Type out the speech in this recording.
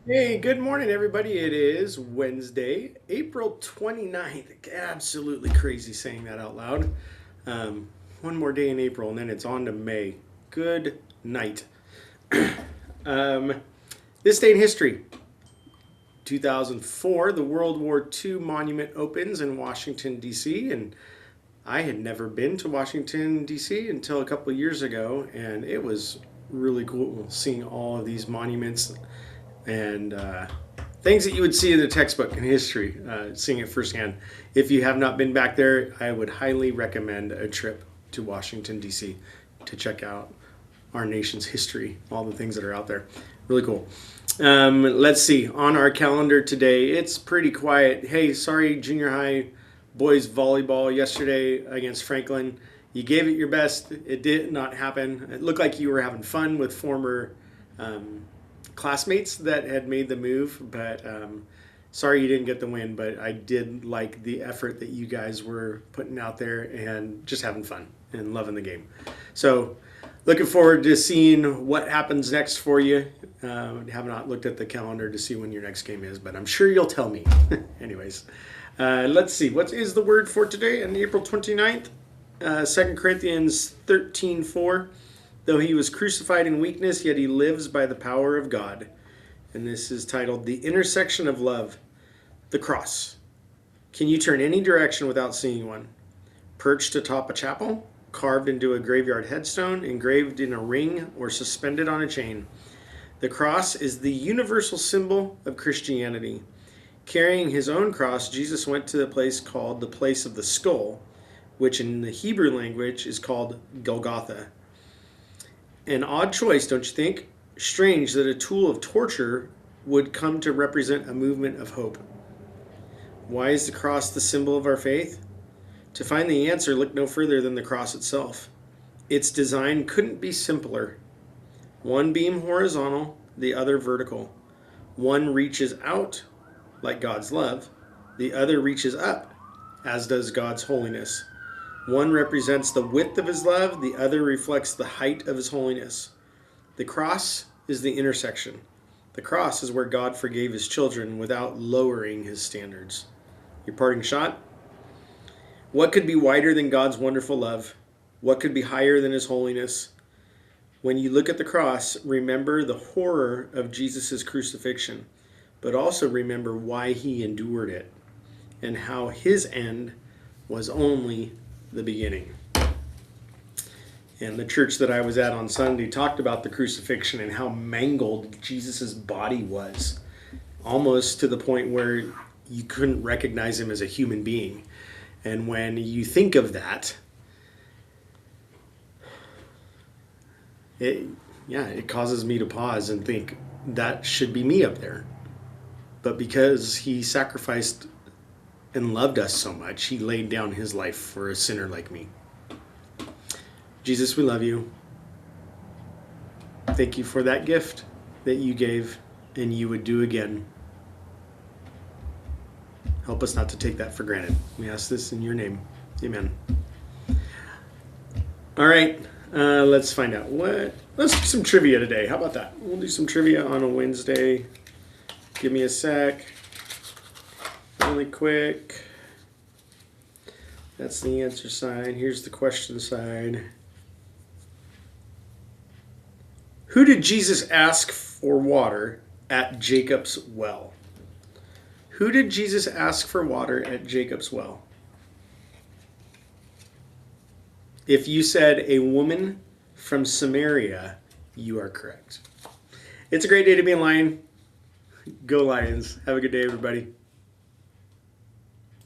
Hey, good morning, everybody. It is Wednesday, April 29th. Absolutely crazy saying that out loud. One more day in April, and then it's on to May. Good night. Um, this day in history, 2004, the World War II monument opens in Washington, D.C., and I had never been to Washington, D.C. until a couple of years ago, and it was really cool seeing all of these monuments and things that you would see in the textbook in history, seeing it firsthand. If you have not been back there, I would highly recommend a trip to Washington, D.C. to check out our nation's history, all the things that are out there. Really cool. Let's see. On our calendar today, it's pretty quiet. Hey, sorry, junior high boys volleyball yesterday against Franklin. You gave it your best. It did not happen. It looked like you were having fun with former classmates that had made the move, but sorry you didn't get the win. But I did like the effort that you guys were putting out there and just having fun and loving the game. So looking forward to seeing what happens next for you. Have not looked at the calendar to see when your next game is, but I'm sure you'll tell me. Anyways, let's see. What is the word for today on April 29th? 2 Corinthians 13:4. Though he was crucified in weakness, yet he lives by the power of God. And this is titled The Intersection of Love, the Cross. Can you turn any direction without seeing one? Perched atop a chapel, carved into a graveyard headstone, engraved in a ring, or suspended on a chain. The cross is the universal symbol of Christianity. Carrying his own cross, Jesus went to a place called the place of the skull, which in the Hebrew language is called Golgotha. An odd choice, don't you think? Strange that a tool of torture would come to represent a movement of hope. Why is the cross the symbol of our faith? To find the answer, look no further than the cross itself. Its design couldn't be simpler. One beam horizontal, the other vertical. One reaches out, like God's love. The other reaches up, as does God's holiness. One represents the width of his love, the other reflects the height of his holiness. The cross is the intersection. The cross is where God forgave his children without lowering his standards. Your parting shot? What could be wider than God's wonderful love? What could be higher than his holiness? When you look at the cross, remember the horror of Jesus' crucifixion, but also remember why he endured it and how his end was only the beginning. And the church that I was at on Sunday talked about the crucifixion and how mangled Jesus' body was, almost to the point where you couldn't recognize him as a human being. And when you think of that, it causes me to pause and think that should be me up there. But because he sacrificed and loved us so much, he laid down his life for a sinner like me. Jesus, we love you. Thank you for that gift that you gave and you would do again. Help us not to take that for granted. We ask this in your name. Amen. All right, let's find out let's do some trivia today. How about that? We'll do some trivia on a Wednesday. Give me a sec. Really quick. That's the answer sign. Here's the question sign. Who did Jesus ask for water at Jacob's well? Who did Jesus ask for water at Jacob's well? If you said a woman from Samaria, you are correct. It's a great day to be in Lion. Go Lions. Have a good day, everybody.